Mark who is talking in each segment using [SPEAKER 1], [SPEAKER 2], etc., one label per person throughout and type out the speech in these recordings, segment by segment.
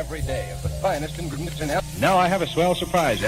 [SPEAKER 1] every day of the finest ingredients in health. Now I have a swell surprise.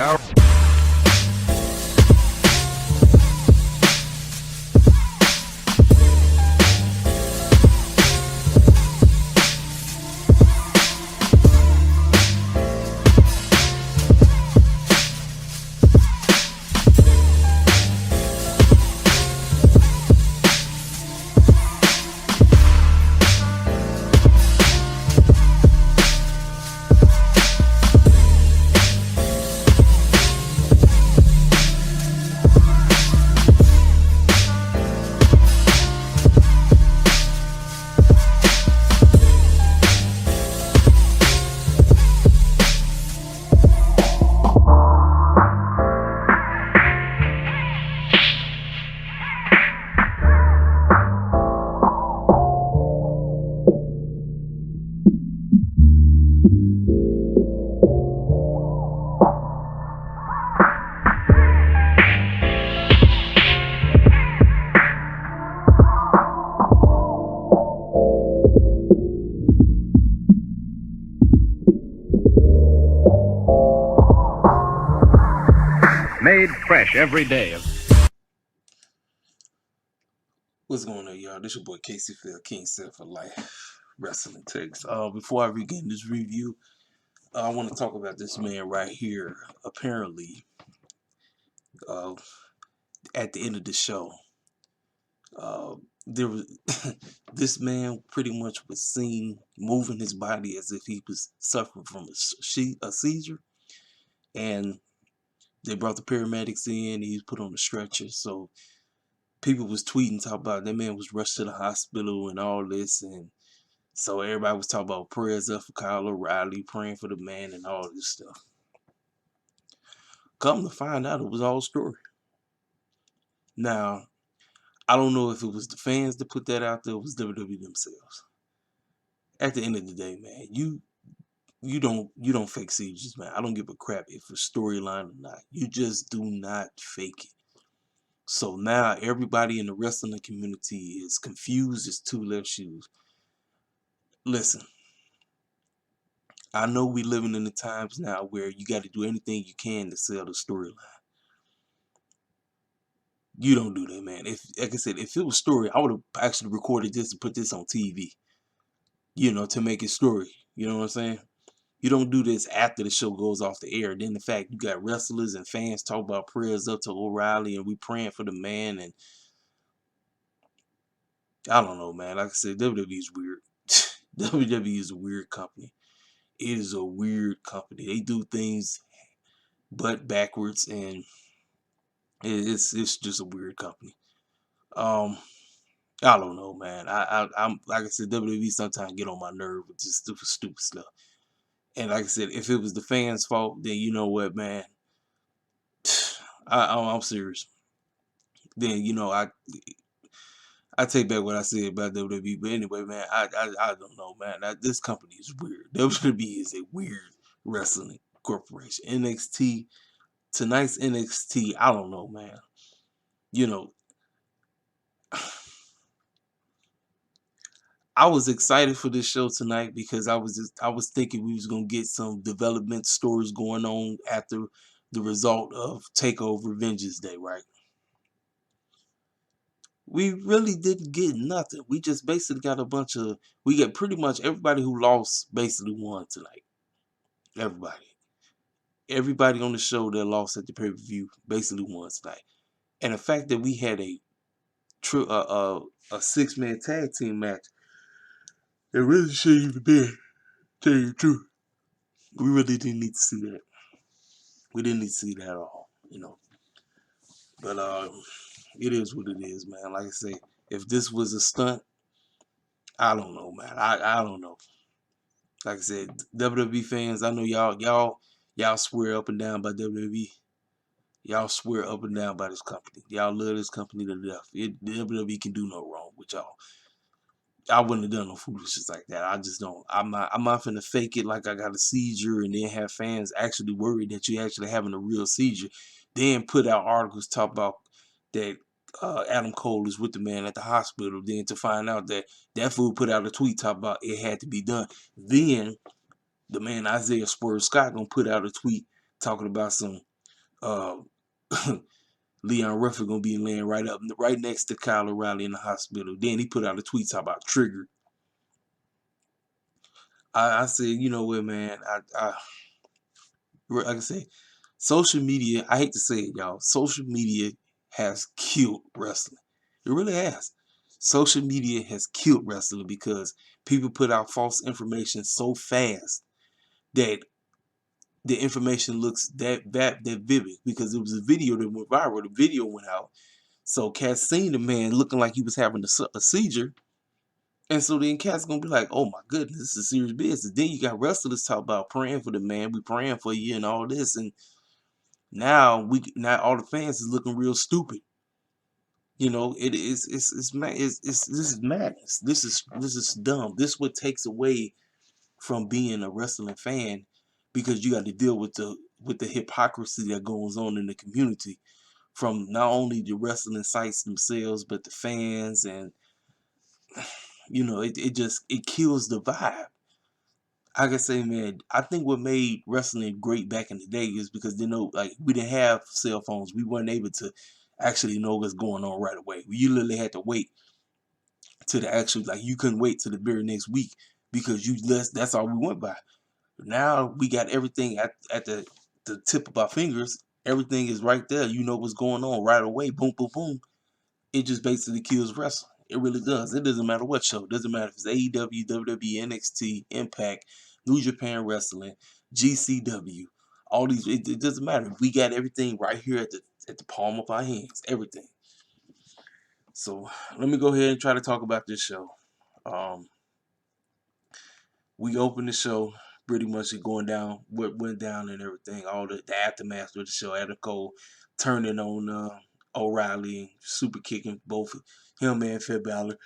[SPEAKER 1] Made fresh every day.
[SPEAKER 2] What's going on, y'all? This your boy Casey Phil, King Set for Life Wrestling Takes. Before I begin this review, I want to talk about this man right here. Apparently, at the end of the show, there was this man pretty much was seen moving his body as if he was suffering from a seizure, and they brought the paramedics in. He was put on a stretcher, so people was tweeting, talking about that man was rushed to the hospital and all this, and so everybody was talking about prayers up for Kyle O Relly, praying for the man and all this stuff. Come to find out, it was all story. Now, I don't know if it was the fans that put that out there, or it was WWE themselves. At the end of the day, man, you don't fake seizures, man. I don't give a crap if it's storyline or not. You just do not fake it. So now everybody in the wrestling community is confused as two left shoes. Listen, I know we living in the times now where you got to do anything you can to sell the storyline. You don't do that, man. If, like I said, if it was story, I would have actually recorded this and put this on TV, to make it story. You know what I'm saying? You don't do this after the show goes off the air. Then the fact you got wrestlers and fans talk about prayers up to O'Reilly and we praying for the man, and I don't know, man. Like I said, WWE is weird. WWE is a weird company. It is a weird company. They do things butt backwards, and it's just a weird company. I don't know, man. I'm like I said, WWE sometimes get on my nerve with just stupid stuff. And like I said, if it was the fans' fault, then you know what, man. I'm serious. Then I take back what I said about WWE. But anyway, man, I don't know, man. This company is weird. WWE is a weird wrestling corporation. NXT, tonight's NXT, I don't know, man. I was excited for this show tonight because I was thinking we was gonna get some development stories going on after the result of TakeoverVengence Day, right? We really didn't get nothing. We just basically got we got pretty much everybody who lost basically won tonight. Everybody on the show that lost at the pay-per-view basically won tonight. And the fact that we had a 6-man tag team match, it really shouldn't even be. Tell you the truth, we really didn't need to see that. We didn't need to see that at all, But it is what it is, man. Like I say, if this was a stunt, I don't know, man. I don't know. Like I said, WWE fans, I know y'all swear up and down by WWE. Y'all swear up and down by this company. Y'all love this company to death. WWE can do no wrong with y'all. I wouldn't have done no foolishness like that. I just don't. I'm not finna fake it like I got a seizure and then have fans actually worried that you actually having a real seizure. Then put out articles talk about that Adam Cole is with the man at the hospital. Then to find out that fool put out a tweet talk about it had to be done. Then the man Isaiah Spurs Scott gonna put out a tweet talking about some uh Leon Ruffin gonna be laying right next to Kyle O'Reilly in the hospital. Then he put out a tweet talking about triggered. I said, you know what, man, like I said, social media, I hate to say it, y'all, social media has killed wrestling. It really has. Social media has killed wrestling because people put out false information so fast that the information looks that vivid, because it was a video that went viral. The video went out. So Cat seen the man looking like he was having a seizure. And so then Cat's gonna be like, oh my goodness, this is serious business. Then you got wrestlers talk about praying for the man, we praying for you and all this. And now all the fans is looking real stupid. You know, this is madness. This is dumb. This is what takes away from being a wrestling fan, because you got to deal with the hypocrisy that goes on in the community from not only the wrestling sites themselves but the fans. And you know, it kills the vibe. I can say, man, I think what made wrestling great back in the day is because, you know, like, we didn't have cell phones. We weren't able to actually know what's going on right away. You literally had to wait to the actual, like, you couldn't wait till the very next week because that's all we went by. Now we got everything at the tip of our fingers. Everything is right there. You know what's going on right away. Boom, boom, boom. It just basically kills wrestling. It really does. It doesn't matter what show. It doesn't matter if it's AEW, WWE, NXT, Impact, New Japan Wrestling, GCW. All these, it doesn't matter. We got everything right here at the palm of our hands. Everything. So let me go ahead and try to talk about this show. We opened the show pretty much going down what went down and everything. All the aftermath of the show. Adam Cole turning on O'Reilly, super kicking both him and Finn Balor.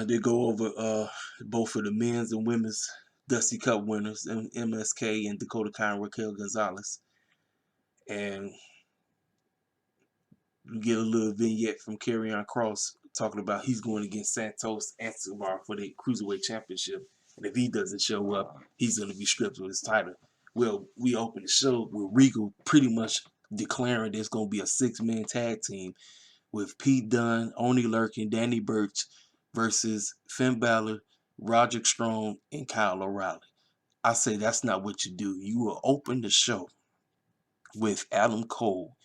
[SPEAKER 2] They go over both of the men's and women's Dusty Cup winners, MSK and Dakota Kai and Raquel Gonzalez. And you get a little vignette from Karrion Kross talking about he's going against Santos Escobar for the Cruiserweight Championship. And if he doesn't show up, he's going to be stripped of his title. Well, we open the show with Regal pretty much declaring there's going to be a 6-man tag team with Pete Dunne, Oney Lurkin, Danny Burch versus Finn Balor, Roderick Strong, and Kyle O'Reilly. I say that's not what you do. You will open the show with Adam Cole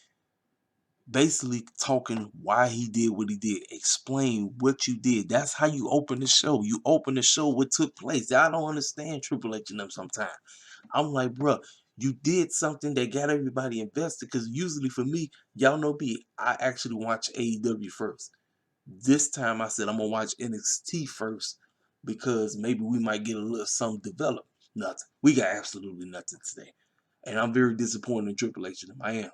[SPEAKER 2] basically talking why he did what he did. Explain what you did. That's how you open the show. You open the show what took place. I don't understand Triple H and them sometimes. I'm like, bro, you did something that got everybody invested, because usually for me, y'all know me, I actually watch AEW first. This time I said I'm going to watch NXT first because maybe we might get a little something developed. Nothing. We got absolutely nothing today. And I'm very disappointed in Triple H and them. I am.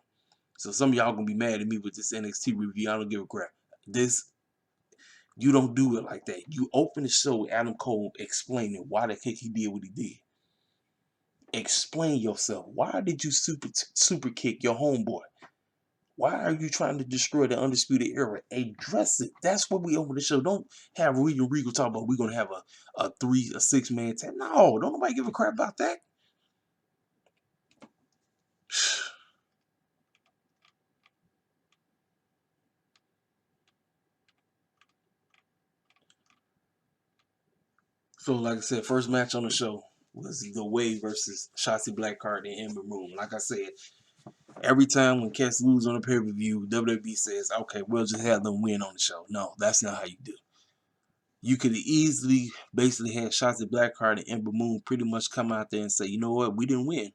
[SPEAKER 2] So some of y'all gonna be mad at me with this NXT review. I don't give a crap. You don't do it like that. You open the show with Adam Cole explaining why the heck he did what he did. Explain yourself. Why did you super kick your homeboy? Why are you trying to destroy the Undisputed Era? Address it. That's what we open the show. Don't have Regal talk about we're gonna have a 6-man tag. No, don't nobody give a crap about that. So, like I said, first match on the show was The Way versus Shotzi Blackheart and Ember Moon. Like I said, every time when cats lose on a pay-per-view, WWE says, okay, we'll just have them win on the show. No, that's not how you do. You could easily basically have Shotzi Blackheart and Ember Moon pretty much come out there and say, you know what, we didn't win.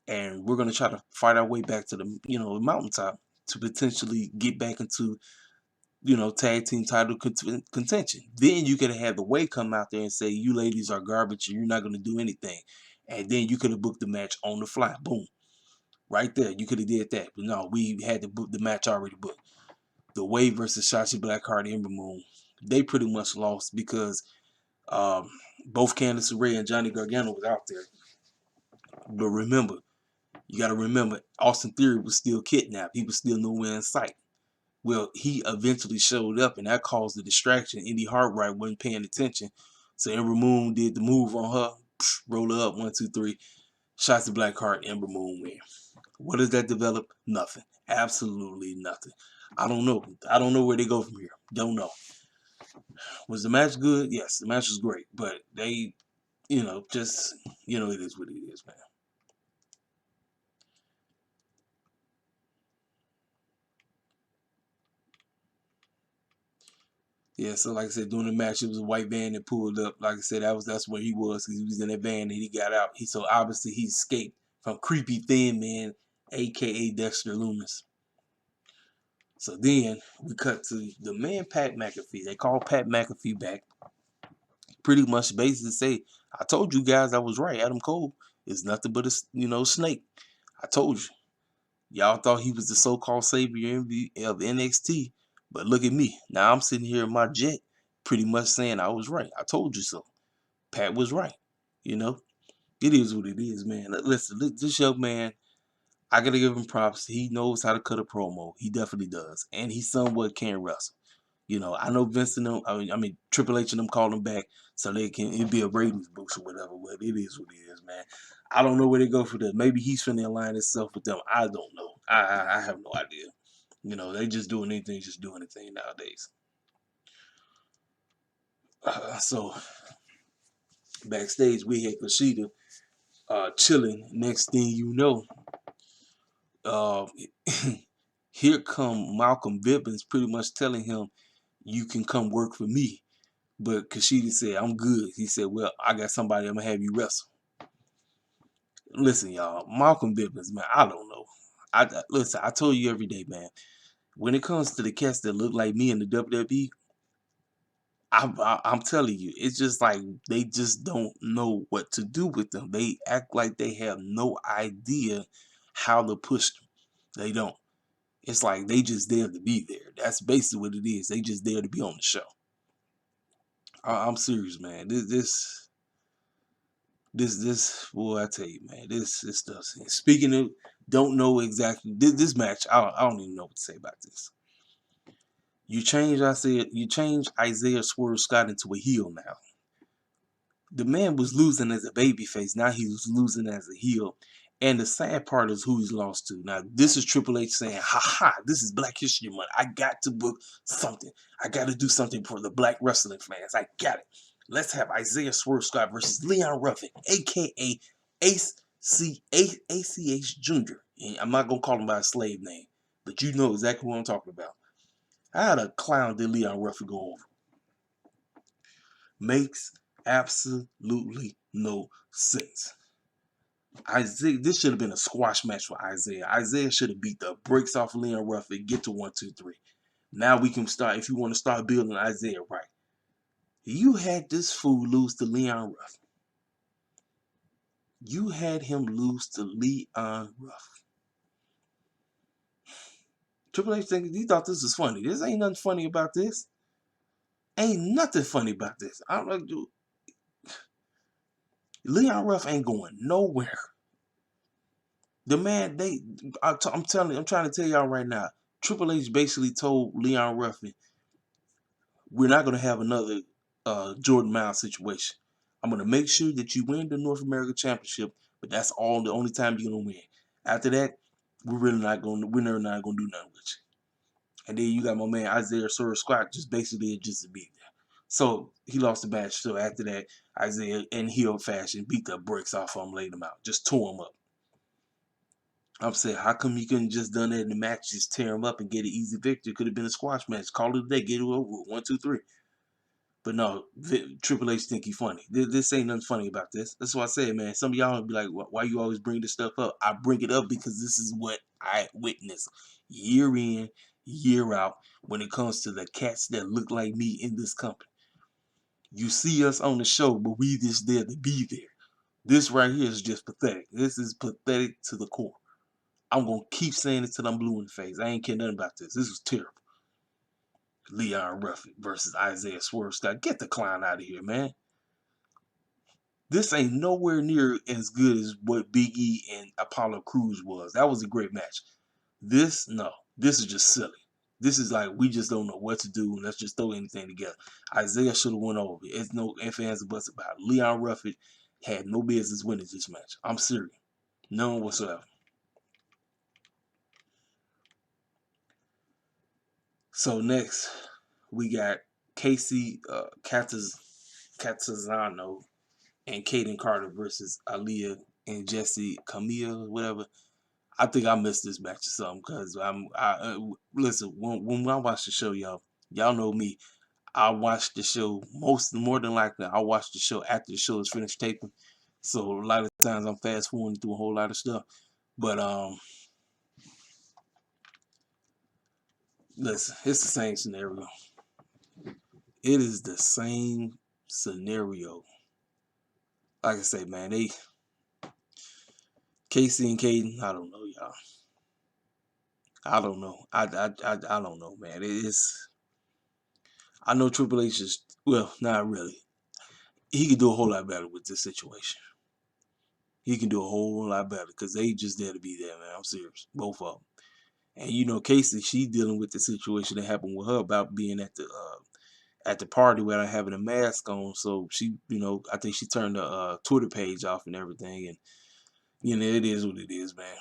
[SPEAKER 2] And we're going to try to fight our way back to the mountaintop to potentially get back into tag team title contention. Then you could have had The Way come out there and say, you ladies are garbage and you're not going to do anything. And then you could have booked the match on the fly. Boom. Right there. You could have did that. But no, we had to book the match already booked. The Way versus Shotzi Blackheart and Ember Moon. They pretty much lost because both Candice LeRae and Johnny Gargano was out there. But remember, you got to remember, Austin Theory was still kidnapped. He was still nowhere in sight. Well, he eventually showed up, and that caused the distraction. Indy Hartwright wasn't paying attention. So Ember Moon did the move on her, roll her up, 1, 2, 3. Shots to Blackheart, Ember Moon win. What does that develop? Nothing. Absolutely nothing. I don't know. I don't know where they go from here. Don't know. Was the match good? Yes, the match was great. But they, just, it is what it is, man. Yeah, so like I said, during the match, it was a white van that pulled up. Like I said, that's where he was. He was in that van and he got out. So obviously he escaped from Creepy Thin Man, aka Dexter Loomis. So then we cut to the man Pat McAfee. They call Pat McAfee back. Pretty much basically say, I told you guys I was right. Adam Cole is nothing but a snake. I told you. Y'all thought he was the so-called savior of NXT. But look at me. Now I'm sitting here in my jet pretty much saying I was right. I told you so. Pat was right. It is what it is, man. Listen, this young man, I gotta give him props. He knows how to cut a promo. He definitely does. And he somewhat can wrestle. I know Vince and them, I mean Triple H and them call him back so it'd be a ratings boost or whatever, but it is what it is, man. I don't know where they go for that. Maybe he's finna align himself with them. I don't know. I have no idea. They just doing anything, just do anything nowadays. So backstage we had Kushida chilling. Next thing you know, here come Malcolm Bibbins pretty much telling him, you can come work for me. But Kushida said, I'm good. He said, well, I got somebody I'm going to have you wrestle. Listen, y'all, Malcolm Bibbins, man, I don't know. Listen, I told you every day, man, when it comes to the cats that look like me in the WWE, I'm telling you, it's just like they just don't know what to do with them. They act like they have no idea how to push them. They don't. It's like they just there to be there. That's basically what it is. They just there to be on the show. I'm serious, man. This, boy, I tell you, man, this stuff. Speaking of, don't know exactly this match. I don't even know what to say about this. You change Isaiah Swerve Scott into a heel now. The man was losing as a babyface. Now he was losing as a heel. And the sad part is who he's lost to. Now, this is Triple H saying, ha ha, this is Black History Month. I got to book something. I got to do something for the black wrestling fans. I got it. Let's have Isaiah Swerve Scott versus Leon Ruffin, a.k.a. ACH Jr. And I'm not going to call him by a slave name, but you know exactly what I'm talking about. How the clown did Leon Ruffin go over? Makes absolutely no sense. Isaiah, this should have been a squash match for Isaiah. Isaiah should have beat the brakes off of Leon Ruffin, get to 1, 2, 3. Now we can start, if you want to start building Isaiah right. You had this fool lose to Leon Ruffin. You had him lose to Leon Ruffin. Triple H he thought this was funny. This ain't nothing funny about this. Ain't nothing funny about this. I don't like to. Leon Ruff ain't going nowhere. The man, I'm trying to tell y'all right now. Triple H basically told Leon Ruffin, we're not going to have another Jordan Miles situation. I'm going to make sure that you win the North American Championship, but that's the only time you're going to win. After that, we're not going to do nothing with you. And then you got my man Isaiah Swerve Scott just basically just to be there. So he lost the match. So after that, Isaiah in heel fashion beat the brakes off him, laid him out, just tore him up. I'm saying, how come you couldn't just done that in the match, just tear him up and get an easy victory? Could have been a squash match. Call it a day, get it over with. 1, 2, 3. But no, Triple H think he funny. This ain't nothing funny about this. That's why I said, man, some of y'all be like, why you always bring this stuff up? I bring it up because this is what I witness year in, year out when it comes to the cats that look like me in this company. You see us on the show, but we just there to be there. This right here is just pathetic. This is pathetic to the core. I'm going to keep saying it till I'm blue in the face. I ain't care nothing about this. This was terrible. Leon Ruffin versus Isaiah Swerve Scott. Get the clown out of here, man. This ain't nowhere near as good as what Big E and Apollo Crews was. That was a great match. This is just silly. This is like, we just don't know what to do. Let's just throw anything together. Isaiah should have went over. It's no ifs, ands, or buts about it. Leon Ruffin had no business winning this match. I'm serious. None whatsoever. So next, we got Casey Catazano and Kaden Carter versus Aaliyah and Jesse Camille, whatever. I think I missed this match or something because listen, when I watch the show, y'all know me. I watch the show more than likely. I watch the show after the show is finished taping. So a lot of times I'm fast forwarding through a whole lot of stuff. But listen, it's the same scenario. It is the same scenario. Like I say, man, Casey and Caden, I don't know, y'all. I don't know. I don't know, man. I know Triple H is, well, not really. He could do a whole lot better with this situation. He can do a whole lot better because they just there to be there, man. I'm serious. Both of them. And you know, Casey, she dealing with the situation that happened with her about being at the party without having a mask on. So she, I think she turned the Twitter page off and everything. And it is what it is, man.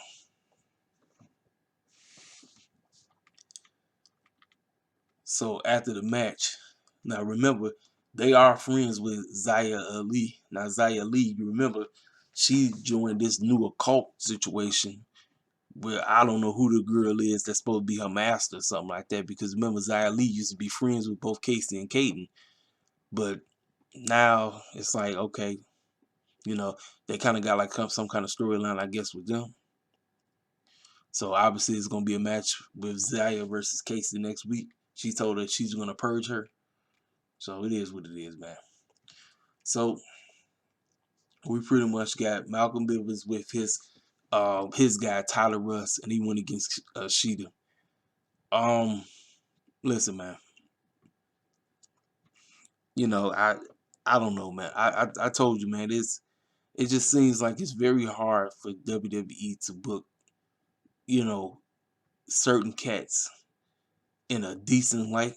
[SPEAKER 2] So after the match, now remember, they are friends with Zaya Ali. Now Zaya Ali, you remember, she joined this new occult situation where I don't know who the girl is that's supposed to be her master or something like that. Because remember, Zaya Ali used to be friends with both Casey and Caden. But now it's like, okay, they kind of got like some kind of storyline, I guess, with them. So obviously it's gonna be a match with Zaya versus Casey next week. She told her she's gonna purge her. So it is what it is, man. So we pretty much got Malcolm Bivens with his guy Tyler Russ, and he went against Sheeta. Listen, man. I don't know, man. I told you, man. It just seems like it's very hard for WWE to book, certain cats in a decent light.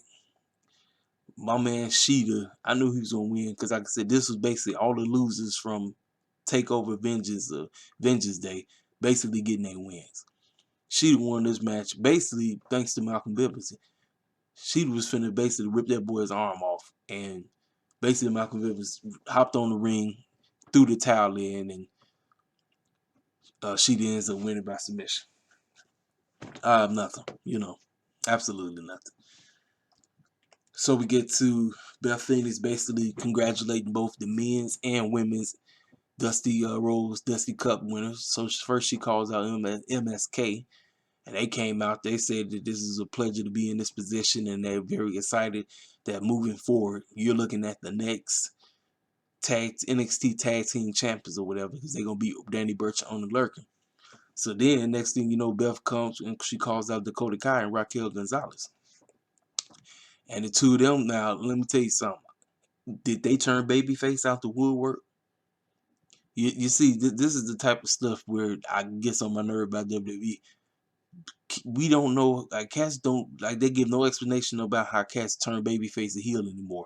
[SPEAKER 2] My man Sheeta, I knew he was gonna win because, like I said, this was basically all the losers from TakeoverVengence Vengeance Day, basically getting their wins. Sheeta won this match basically thanks to Malcolm Bivens. Sheeta was finna basically rip that boy's arm off, and basically Malcolm Bivens hopped on the ring, threw the towel in, and Sheeta ends up winning by submission. I have nothing, absolutely nothing. So we get to Beth Phoenix basically congratulating both the men's and women's Dusty Rose Dusty Cup winners. So first she calls out MSK, and they came out. They said that this is a pleasure to be in this position, and they're very excited that moving forward, you're looking at the next NXT Tag Team Champions or whatever, because they're gonna beat Danny Burch on the Lurkin. So then, next thing you know, Beth comes and she calls out Dakota Kai and Raquel Gonzalez. And the two of them, now, let me tell you something. Did they turn babyface out the woodwork? You see, this is the type of stuff where I get on my nerve about WWE. We don't know, like, cats don't, like, they give no explanation about how cats turn babyface to heel anymore.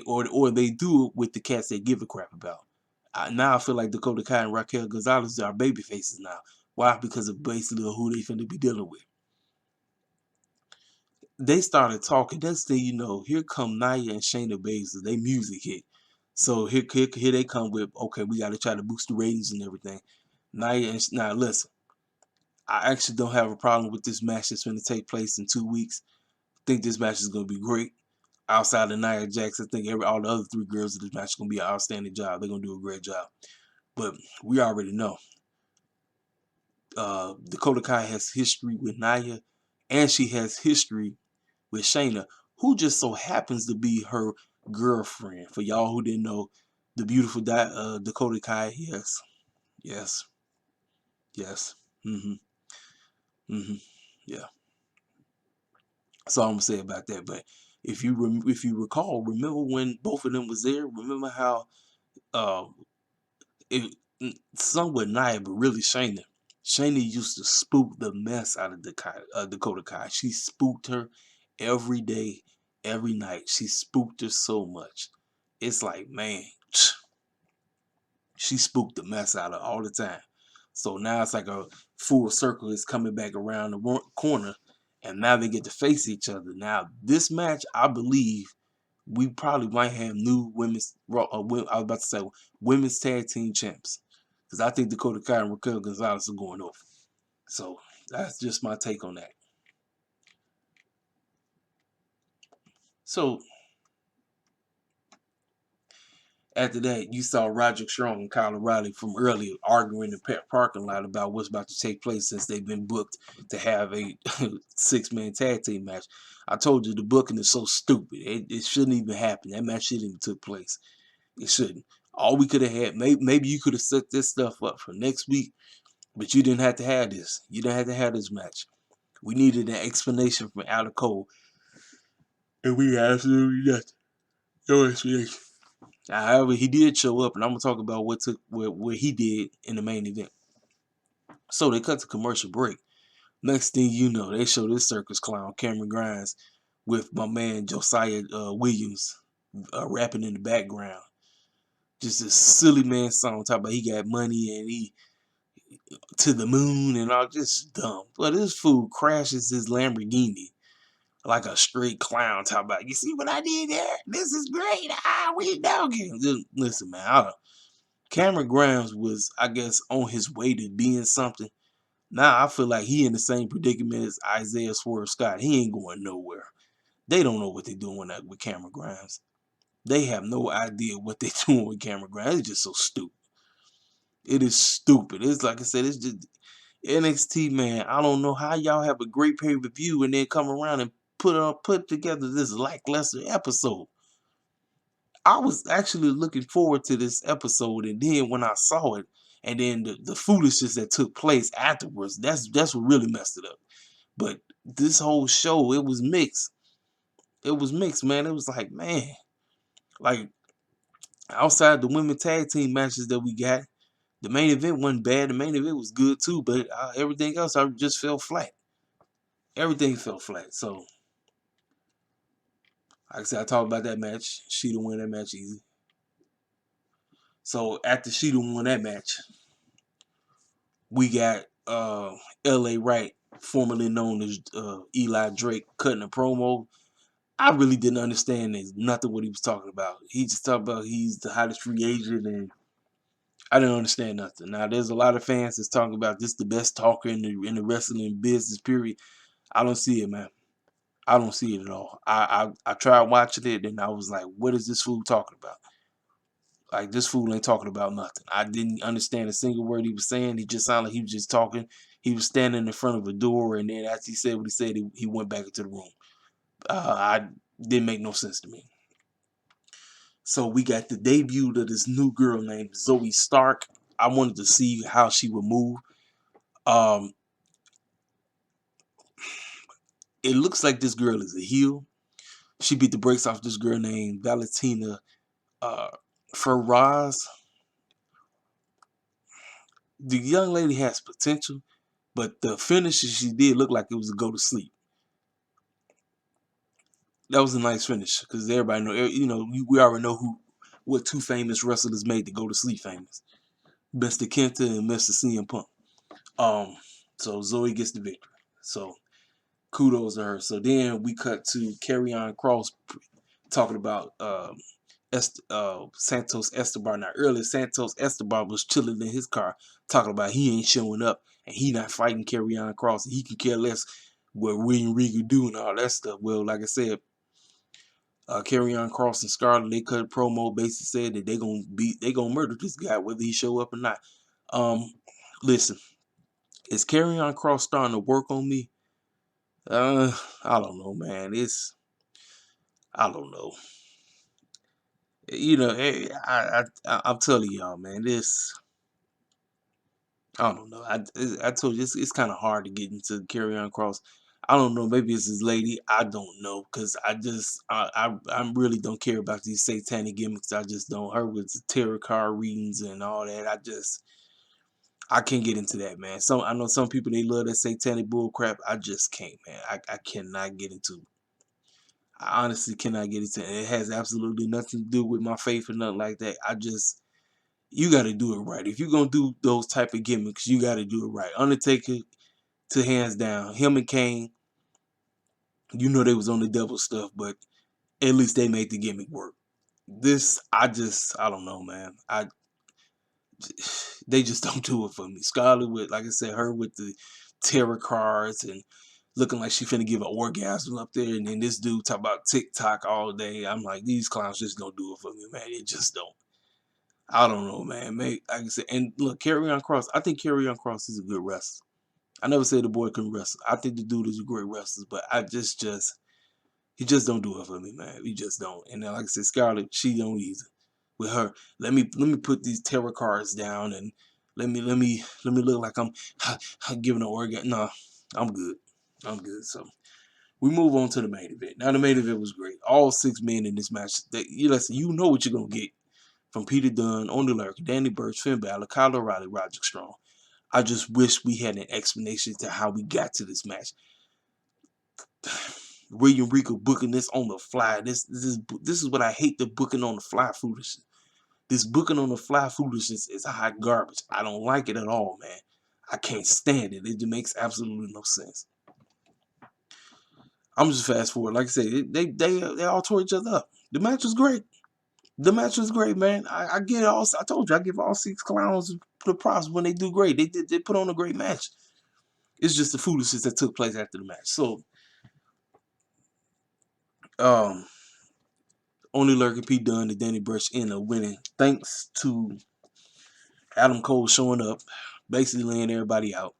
[SPEAKER 2] Or they do it with the cats they give a crap about. Now I feel like Dakota Kai and Raquel Gonzalez are baby faces now. Why? Because of basically who they finna be dealing with. They started talking. That's the thing, here come Nia and Shayna Baszler. They music hit. So here they come with, okay, we got to try to boost the ratings and everything. Now listen, I actually don't have a problem with this match that's going to take place in 2 weeks. I think this match is going to be great. Outside of Nia Jax, I think all the other three girls of this match are going to be an outstanding job. They're going to do a great job. But we already know Dakota Kai has history with Nia, and she has history with Shayna, who just so happens to be her girlfriend. For y'all who didn't know, the beautiful Dakota Kai, yes, yes, yes, yeah. That's all I'm gonna say about that. But if you recall, remember when both of them was there? Remember how uh, it some with Nia, but really Shayna. Shayna used to spook the mess out of Dakota Kai. She spooked her every day, every night. She spooked her so much. It's like, man, She spooked the mess out of all the time. So now it's like a full circle is coming back around the corner, and now they get to face each other. Now this match, I believe, we probably might have new women's. I was about to say women's tag team champs, because I think Dakota Kai and Raquel Gonzalez are going over. So that's just my take on that. So after that, you saw Roderick Strong and Kyle O'Reilly from earlier arguing in the parking lot about what's about to take place since they've been booked to have a 6-man tag team match. I told you the booking is so stupid. It shouldn't even happen. That match shouldn't even took place. It shouldn't. All we could have had, maybe you could have set this stuff up for next week, but you didn't have to have this. You didn't have to have this match. We needed an explanation from Adam Cole, and we absolutely nothing. No explanation. However, he did show up, and I'm gonna talk about what he did in the main event. So they cut to commercial break. Next thing you know, they show this circus clown Cameron Grimes with my man Josiah Williams rapping in the background. Just a silly man song talking about he got money and he to the moon and all, just dumb. But this fool crashes his Lamborghini like a straight clown talking about, you see what I did there? This is great. We dogging. Listen, man, Cameron Grimes was, I guess, on his way to being something. Now I feel like he in the same predicament as Isaiah Swerve Scott. He ain't going nowhere. They don't know what they're doing with Cameron Grimes. They have no idea what they're doing with Cameron Grimes. It's just so stupid. It is stupid. It's like I said, it's just NXT, man. I don't know how y'all have a great pay-per-view and then come around and put together this lackluster episode. I was actually looking forward to this episode, and then when I saw it, and then the foolishness that took place afterwards, that's what really messed it up. But this whole show, it was mixed. It was mixed, man. It was like, man, like outside the women tag team matches that we got, the main event wasn't bad. The main event was good too, but everything else I just fell flat. Everything fell flat. So, like I said, I talked about that match. Sheeta won that match easy. So after Sheeta won that match, we got L.A. Wright, formerly known as Eli Drake, cutting a promo. I really didn't understand nothing what he was talking about. He just talked about he's the hottest free agent, and I didn't understand nothing. Now there's a lot of fans that's talking about this the best talker in the wrestling business. Period. I don't see it, man. I don't see it at all. I tried watching it, and I was like, what is this fool talking about? Like, this fool ain't talking about nothing. I didn't understand a single word he was saying. He just sounded like he was just talking. He was standing in front of a door, and then after he said what he said, he went back into the room. I didn't make no sense to me. So we got the debut of this new girl named Zoe Stark. I wanted to see how she would move. It looks like this girl is a heel. She beat the brakes off this girl named Valentina Ferraz. The young lady has potential, but the finish she did look like it was a go to sleep. That was a nice finish because everybody know, we already know what two famous wrestlers made to go to sleep famous. Mr. Kenta and Mr. CM Punk. So Zoe gets the victory. So kudos to her. So then we cut to Karrion Kross talking about Santos Escobar. Now earlier Santos Escobar was chilling in his car talking about he ain't showing up and he not fighting Karrion Kross. And he can care less what William Regal do and all that stuff. Well, like I said, Karrion Kross and Scarlett, they cut a promo, basically said that they gonna murder this guy whether he show up or not. Listen, is Karrion Kross starting to work on me? I don't know, man. I don't know. I'm telling y'all, man. I don't know. I told you it's kind of hard to get into Karrion Kross. I don't know. Maybe it's his lady. I don't know, cause I really don't care about these satanic gimmicks. I just don't. Her with the tarot card readings and all that. I can't get into that, man. I know some people they love that satanic bull crap. I just can't, man. I cannot get into it. I honestly cannot get into it. It has absolutely nothing to do with my faith or nothing like that. you got to do it right. If you're gonna do those type of gimmicks, you got to do it right. Undertaker, to hands down, him and Kane, you know they was on the devil stuff, but at least they made the gimmick work. This, I don't know, man. They just don't do it for me. Scarlett with, like I said, her with the tarot cards and looking like she finna give an orgasm up there, and then this dude talk about TikTok all day. I'm like, these clowns just don't do it for me, man. They just don't. I don't know, man. Like I said, and look, Karrion Kross. I think Karrion Kross is a good wrestler. I never said the boy couldn't wrestle. I think the dude is a great wrestler, but he just don't do it for me, man. He just don't. And then, like I said, Scarlett, she don't either. With her, let me put these tarot cards down and let me look like I'm giving an orgasm. No, I'm good. I'm good. So we move on to the main event. Now the main event was great. All 6 men in this match. Listen, you know what you're gonna get from Peter Dunne, Oney Lurkin, Danny Burch, Finn Balor, Kyle O'Reilly, Roderick Strong. I just wish we had an explanation to how we got to this match. William Regal booking this on the fly. This is what I hate, the booking on the fly foolishness. This booking on the fly foolishness is hot garbage. I don't like it at all, man. I can't stand it. It makes absolutely no sense. I'm just fast forward. Like I said, they all tore each other up. The match was great. The match was great, man. I get all. I told you I give all 6 clowns the props when they do great. They put on a great match. It's just the foolishness that took place after the match. So, Oney Lurkin, Pete Dunne, and Danny Burch end up winning thanks to Adam Cole showing up, basically laying everybody out.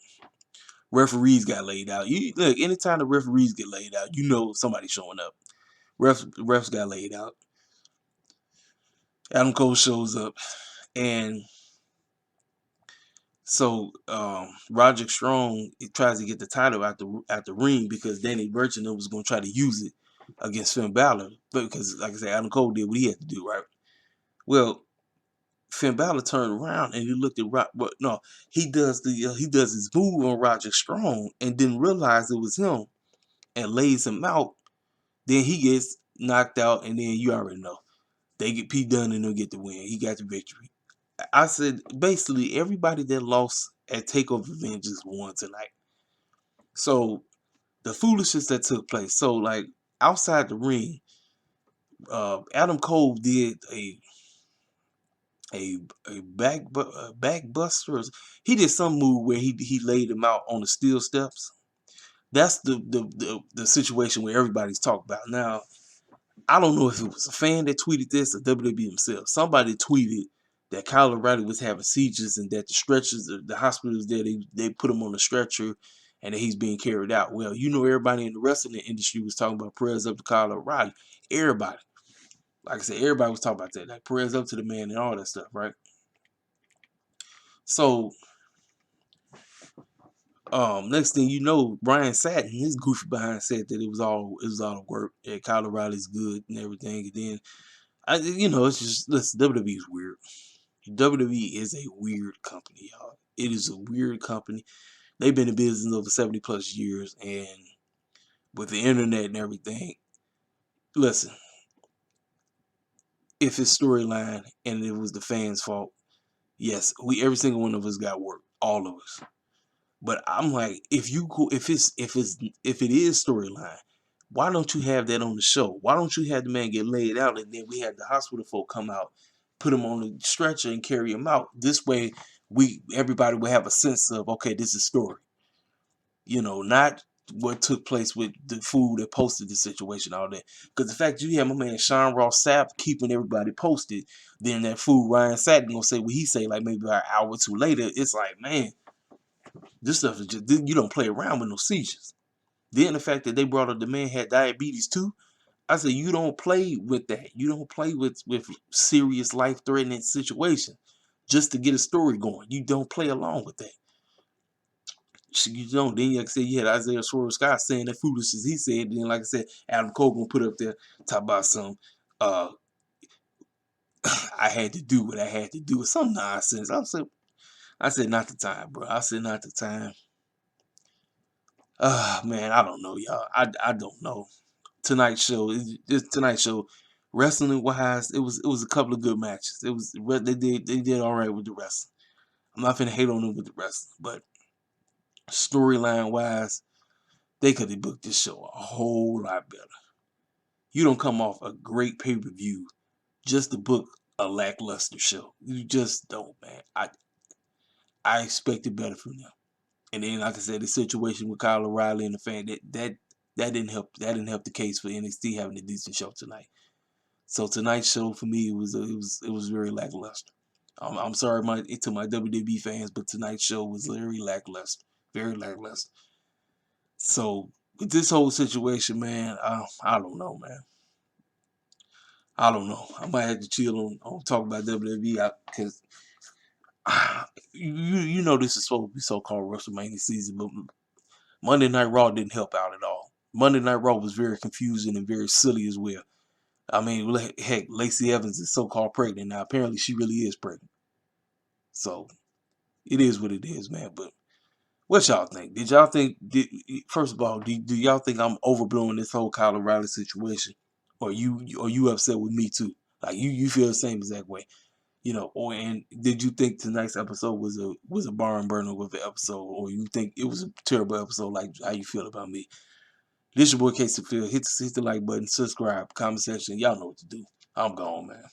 [SPEAKER 2] Referees got laid out. You look, anytime the referees get laid out, you know somebody's showing up. Refs got laid out. Adam Cole shows up, and so Roderick Strong tries to get the title out the ring because Danny Burch was going to try to use it against Finn Balor, but because, like I said, Adam Cole did what he had to do, right? Well, Finn Balor turned around and he looked at but no, he does his move on Roderick Strong and didn't realize it was him and lays him out. Then he gets knocked out, and then you already know they get Pete Dunne and they'll get the win. He got the victory. I said basically everybody that lost at TakeoverVengence won tonight. So the foolishness that took place. So like outside the ring, Adam Cole did a back buster. He did some move where he laid him out on the steel steps. That's the situation where everybody's talking about now. I don't know if it was a fan that tweeted this or WWE themselves. Somebody tweeted that Kyle O'Reilly was having seizures and that the stretchers, the hospitals there, they put him on a stretcher and that he's being carried out. Well, you know, everybody in the wrestling industry was talking about prayers up to Kyle O'Reilly. Everybody. Like I said, everybody was talking about that. Like prayers up to the man and all that stuff, right? So, next thing you know, Brian Satin, his goofy behind said that it was all work. Yeah, Kyle O'Reilly's good and everything. And then it's just, listen, WWE is weird. WWE is a weird company, y'all. It is a weird company. They've been in business over 70 plus years, and with the internet and everything, listen, if it's storyline and it was the fans' fault, yes, every single one of us got work, all of us. But I'm like, if it is storyline, why don't you have that on the show? Why don't you have the man get laid out and then we have the hospital folk come out, put him on the stretcher and carry him out? This way, everybody will have a sense of, okay, this is story. You know, not what took place with the fool that posted the situation, all that. Because the fact you have my man Sean Ross Sapp keeping everybody posted, then that fool Ryan Satin gonna say what he say like maybe an hour or two later. It's like, man, this stuff is just, you don't play around with no seizures. Then the fact that they brought up the man had diabetes too. I said, you don't play with that. You don't play with serious life-threatening situation just to get a story going. You don't play along with that. You don't. Then, like I said, you had Isaiah Swerve Scott saying that foolishness he said. Then, like I said, Adam Cole gonna put up there, talk about some, I had to do what I had to do. Some nonsense. I said, not the time, bro. I said, not the time. Man, I don't know, y'all. I don't know. Tonight's show, Wrestling wise, it was a couple of good matches. They did all right with the wrestling. I'm not finna hate on them with the wrestling, but storyline wise, they could have booked this show a whole lot better. You don't come off a great pay-per-view just to book a lackluster show. You just don't, man. I expected better from them. And then, like I said, the situation with Kyle O'Reilly and the fan that didn't help. That didn't help the case for NXT having a decent show tonight. So tonight's show for me it was very lackluster. I'm sorry to my WWE fans, but tonight's show was very lackluster, very lackluster. So with this whole situation, man, I don't know, man. I don't know. I might have to chill on talk about WWE because you know this is supposed to be so-called WrestleMania season, but Monday Night Raw didn't help out at all. Monday Night Raw was very confusing and very silly as well. I mean, heck, Lacey Evans is so-called pregnant now. Apparently, she really is pregnant. So it is what it is, man. But what y'all think? Did y'all think? First of all, do y'all think I'm overblowing this whole Kyle O'Reilly situation, or you upset with me too? Like you feel the same exact way, you know? Or and did you think tonight's episode was a barn burner with the episode, or you think it was a terrible episode? Like how you feel about me? This your boy Casey Phil. Hit the like button, subscribe, comment section. Y'all know what to do. I'm gone, man.